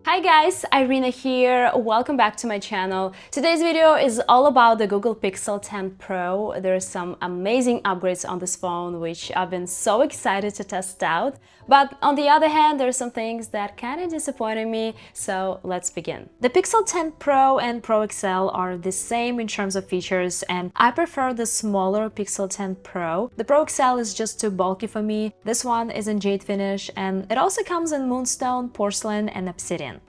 Hi guys, Irina here. Welcome back to my channel. Today's video is all about the Google Pixel 10 Pro. There are some amazing upgrades on this phone which I've been so excited to test out. But on the other hand, there are some things that kind of disappointed me, so let's begin. The Pixel 10 Pro and Pro XL are the same in terms of features, and I prefer the smaller Pixel 10 Pro. The Pro XL is just too bulky for me. This one is in jade finish, and it also comes in moonstone, porcelain, and obsidian.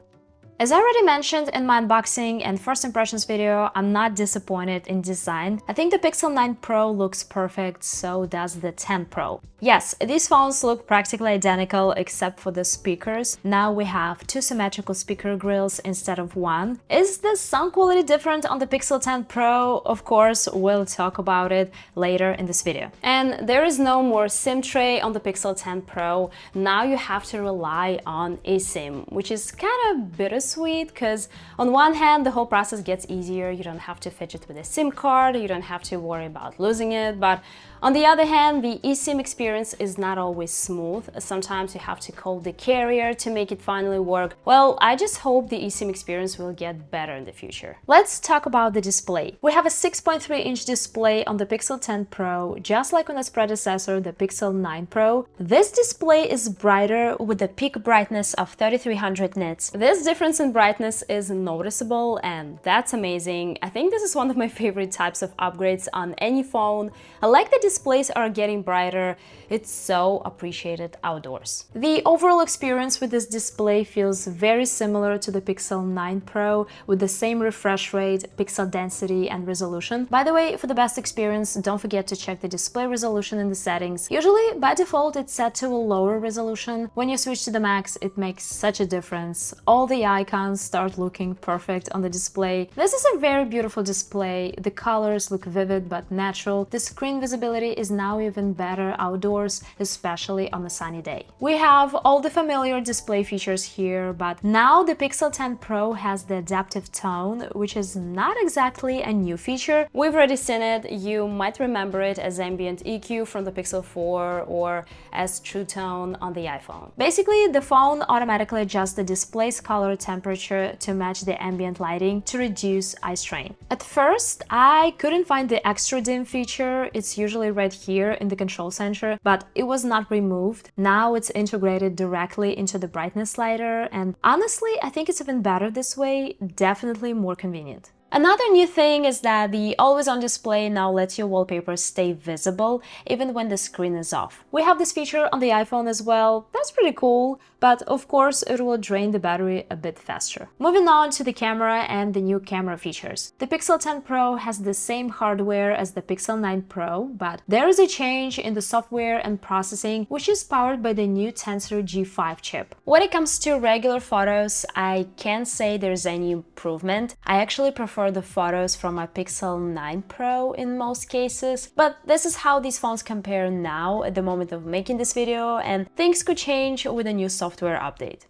As I already mentioned in my unboxing and first impressions video, I'm not disappointed in design. I think the Pixel 9 Pro looks perfect, so does the 10 Pro. Yes, these phones look practically identical except for the speakers. Now we have two symmetrical speaker grills instead of one. Is the sound quality different on the Pixel 10 Pro? Of course, we'll talk about it later in this video. And there is no more SIM tray on the Pixel 10 Pro. Now you have to rely on eSIM, which is kind of bittersweet because on one hand the whole process gets easier. You don't have to fidget with a SIM card, you don't have to worry about losing it, but on the other hand, the eSIM experience is not always smooth. Sometimes you have to call the carrier to make it finally work. Well, I just hope the eSIM experience will get better in the future. Let's talk about the display. We have a 6.3-inch display on the Pixel 10 Pro, just like on its predecessor, the Pixel 9 Pro. This display is brighter with a peak brightness of 3300 nits. This difference in brightness is noticeable, and that's amazing. I think this is one of my favorite types of upgrades on any phone. I like the displays are getting brighter. It's so appreciated outdoors. The overall experience with this display feels very similar to the Pixel 9 Pro with the same refresh rate, pixel density, and resolution. By the way, for the best experience, don't forget to check the display resolution in the settings. Usually, by default, it's set to a lower resolution. When you switch to the max, it makes such a difference. All the icons start looking perfect on the display. This is a very beautiful display. The colors look vivid but natural. The screen visibility is now even better outdoors, especially on a sunny day. We have all the familiar display features here, but now the Pixel 10 Pro has the adaptive tone, which is not exactly a new feature. We've already seen it. You might remember it as ambient EQ from the Pixel 4 or as True Tone on the iPhone. Basically, the phone automatically adjusts the display's color temperature to match the ambient lighting to reduce eye strain. At first, I couldn't find the extra dim feature. It's usually right here in the control center, but it was not removed. Now it's integrated directly into the brightness slider, and honestly, I think it's even better this way, definitely more convenient. Another new thing is that the always-on display now lets your wallpaper stay visible even when the screen is off. We have this feature on the iPhone as well. That's pretty cool, but of course it will drain the battery a bit faster. Moving on to the camera and the new camera features. The Pixel 10 Pro has the same hardware as the Pixel 9 Pro, but there is a change in the software and processing, which is powered by the new Tensor G5 chip. When it comes to regular photos, I can't say there's any improvement. I actually prefer the photos from my Pixel 9 Pro in most cases, but this is how these phones compare now at the moment of making this video, and things could change with a new software update.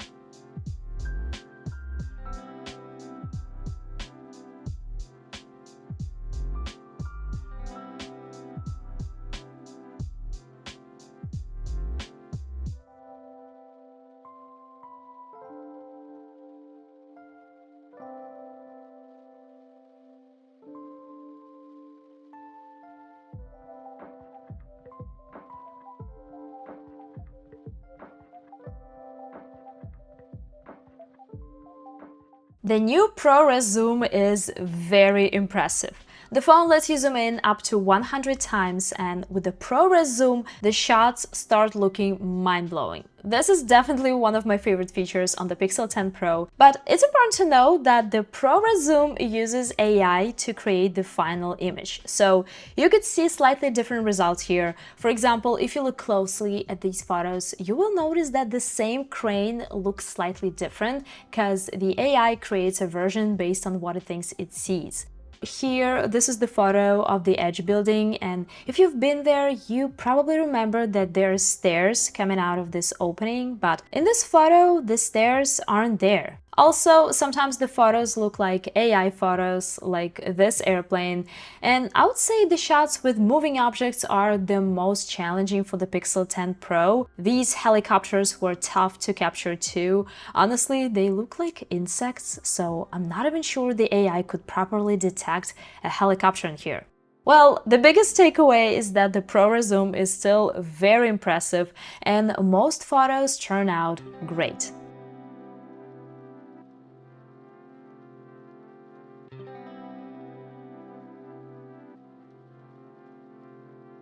The new ProRes zoom is very impressive. The phone lets you zoom in up to 100 times, and with the ProRes zoom, the shots start looking mind-blowing. This is definitely one of my favorite features on the Pixel 10 Pro, but it's important to know that the ProRes zoom uses AI to create the final image. So you could see slightly different results here. For example, if you look closely at these photos, you will notice that the same crane looks slightly different because the AI creates a version based on what it thinks it sees. Here, this is the photo of the Edge building, and if you've been there, you probably remember that there are stairs coming out of this opening, but in this photo, the stairs aren't there. Also, sometimes the photos look like AI photos, like this airplane, and I would say the shots with moving objects are the most challenging for the Pixel 10 Pro. These helicopters were tough to capture too. Honestly, they look like insects, so I'm not even sure the AI could properly detect a helicopter in here. Well, the biggest takeaway is that the ProRes zoom is still very impressive, and most photos turn out great.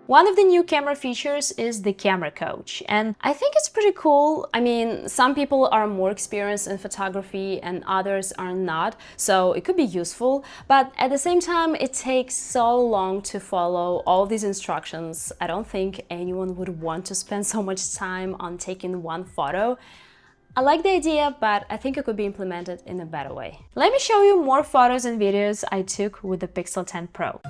One of the new camera features is the camera coach, and I think it's pretty cool. I mean, some people are more experienced in photography and others are not, so it could be useful, but at the same time, it takes so long to follow all these instructions. I don't think anyone would want to spend so much time on taking one photo. I like the idea, but I think it could be implemented in a better way. Let me show you more photos and videos I took with the Pixel 10 Pro.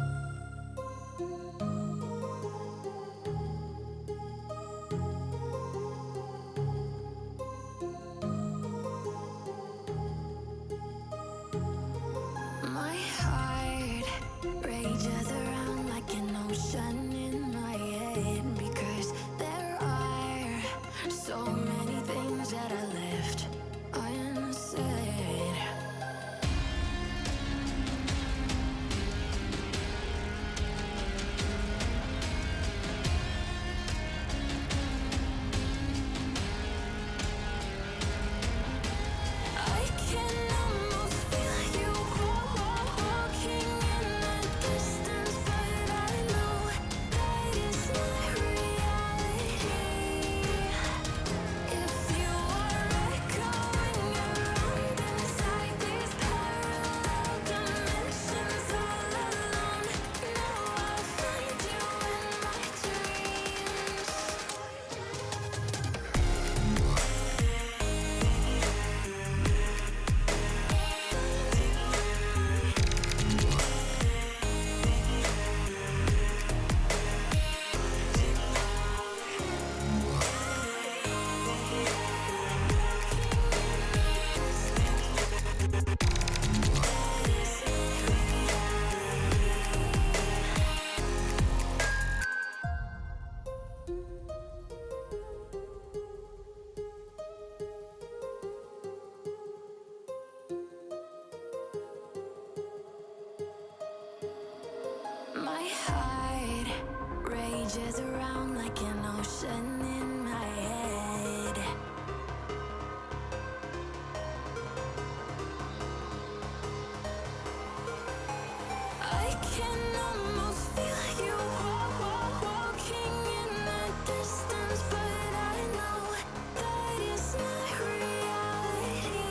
My heart rages around like an ocean in my head. I can almost feel you walking in the distance, but I know that it's not reality.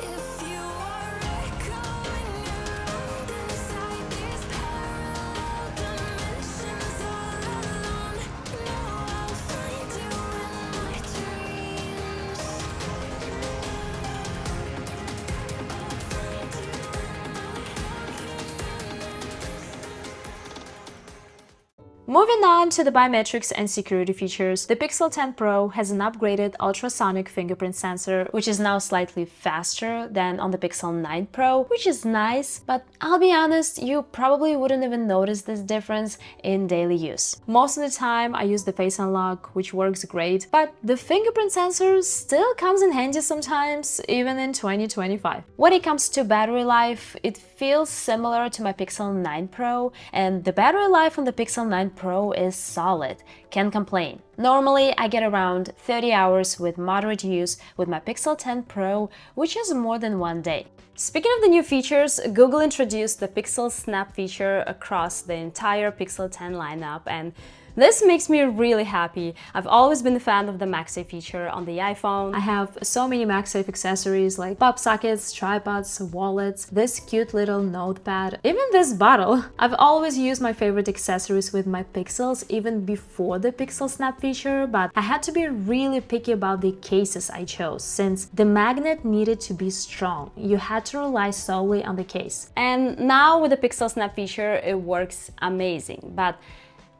If you are echoing around inside these parallel dimensions all alone, know I'll find you in my dreams. Moving on to the biometrics and security features, the Pixel 10 Pro has an upgraded ultrasonic fingerprint sensor, which is now slightly faster than on the Pixel 9 Pro, which is nice, but I'll be honest, you probably wouldn't even notice this difference in daily use. Most of the time, I use the Face Unlock, which works great, but the fingerprint sensor still comes in handy sometimes, even in 2025. When it comes to battery life, it feels similar to my Pixel 9 Pro, and the battery life on the Pixel 9 Pro is solid, can't complain. Normally, I get around 30 hours with moderate use with my Pixel 10 Pro, which is more than one day. Speaking of the new features, Google introduced the Pixel Snap feature across the entire Pixel 10 lineup, and this makes me really happy. I've always been a fan of the MagSafe feature on the iPhone. I have so many MagSafe accessories like pop sockets, tripods, wallets, this cute little notepad, even this bottle. I've always used my favorite accessories with my Pixels even before the Pixel Snap feature, but I had to be really picky about the cases I chose since the magnet needed to be strong. You had to rely solely on the case. And now with the Pixel Snap feature, it works amazing. But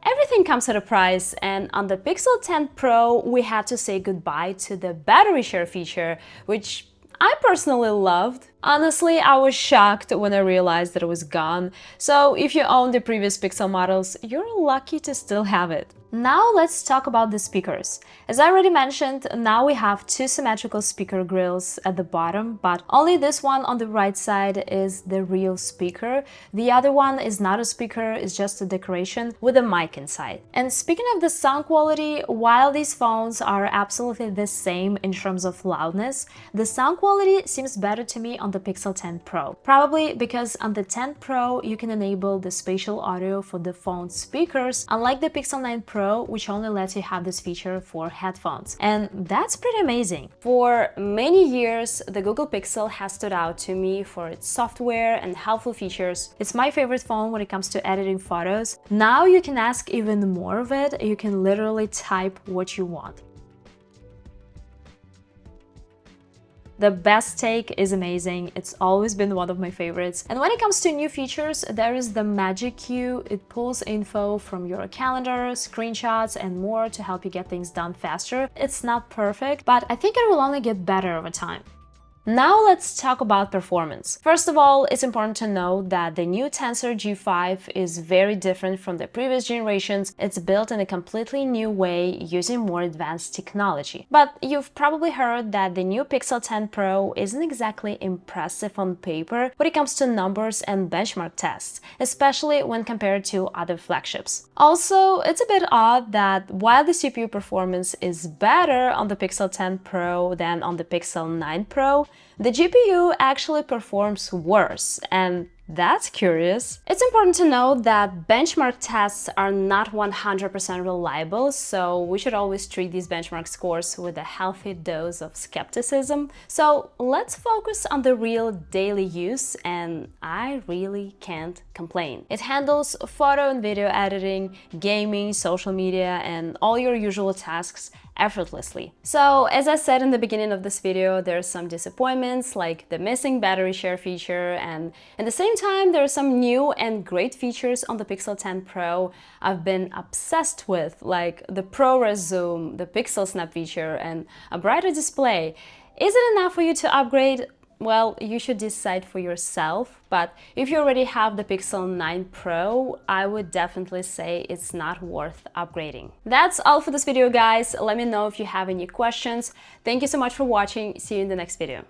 Everything comes at a price, and on the Pixel 10 Pro, we had to say goodbye to the battery share feature, which I personally loved. Honestly, I was shocked when I realized that it was gone, so if you own the previous Pixel models, you're lucky to still have it. Now let's talk about the speakers. As I already mentioned, now we have two symmetrical speaker grills at the bottom, but only this one on the right side is the real speaker. The other one is not a speaker, it's just a decoration with a mic inside. And speaking of the sound quality, while these phones are absolutely the same in terms of loudness, the sound quality seems better to me on the Pixel 10 Pro. Probably because on the 10 Pro you can enable the spatial audio for the phone's speakers, unlike the Pixel 9 Pro, which only lets you have this feature for headphones. And that's pretty amazing. For many years, the Google Pixel has stood out to me for its software and helpful features. It's my favorite phone when it comes to editing photos. Now you can ask even more of it. You can literally type what you want. The best take is amazing, it's always been one of my favorites. And when it comes to new features, there is the Magic Queue. It pulls info from your calendar, screenshots, and more to help you get things done faster. It's not perfect, but I think it will only get better over time. Now let's talk about performance. First of all, it's important to note that the new Tensor G5 is very different from the previous generations. It's built in a completely new way using more advanced technology. But you've probably heard that the new Pixel 10 Pro isn't exactly impressive on paper when it comes to numbers and benchmark tests, especially when compared to other flagships. Also, it's a bit odd that while the CPU performance is better on the Pixel 10 Pro than on the Pixel 9 Pro, the GPU actually performs worse, and that's curious. It's important to note that benchmark tests are not 100% reliable, so we should always treat these benchmark scores with a healthy dose of skepticism. So let's focus on the real daily use, and I really can't complain. It handles photo and video editing, gaming, social media, and all your usual tasks effortlessly. So as I said in the beginning of this video, there are some disappointments like the missing battery share feature, and at the same time there are some new and great features on the Pixel 10 Pro I've been obsessed with, like the ProRes zoom, the Pixel Snap feature, and a brighter display. Is it enough for you to upgrade? Well, you should decide for yourself, but if you already have the Pixel 9 Pro, I would definitely say it's not worth upgrading. That's all for this video, guys. Let me know if you have any questions. Thank you so much for watching. See you in the next video.